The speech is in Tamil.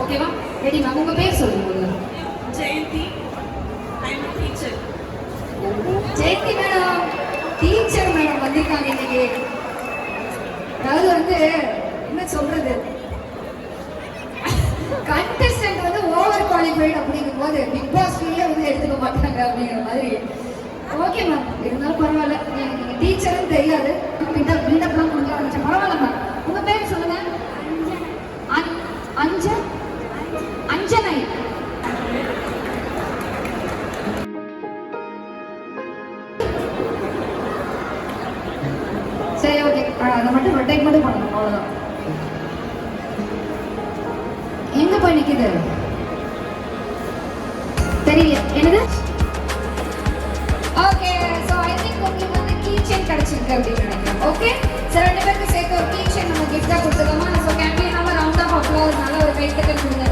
ஓகேவா? ரெடி மேம், உங்க பேர் சொல்லுங்க. Jayanthi. I am teacher. Jayanthi madam, teacher madam வந்திருக்காங்க இன்னைக்கு. அதாவது வந்து என்ன சொல்றது, கண்டஸ்டன்ட் வந்து ஓவர் குவாலிஃபைடு அப்படிங்கும் போது பிக் பாஸ்லயே வந்து எடுத்துக்க மாட்டாங்க அப்படிங்கிற மாதிரி. ஓகே மேம், இருந்தாலும் பரவாயில்ல, எனக்கு நீங்க டீச்சரும் தெரியாது, பில்டப்லாம் கொடுக்க ஆரம்பிச்சேன். பரவாயில்ல மேம், உங்க பேர் சொல்லுங்க. அஞ்சனை. சரி ஓகே, அதை மட்டும் ரொட்டேட் மட்டும் பண்ணணும், அவ்வளோதான். எங்க போய் நிக்குது தெரியல, என்னது? ஓகே, சோ ஐ திங்க் உங்களுக்கு வந்து கீ செயின் கிடைச்சிருக்கு அப்படின்னு நினைக்கிறேன். ஓகே, சரி, ரெண்டு பேருக்கு சேர்த்து ஒரு கீ செயின் நம்ம கிஃப்டா கொடுத்துக்கோமா? So can we have a round of applause, நல்ல ஒரு கைத்தட்டல் கொடுங்க.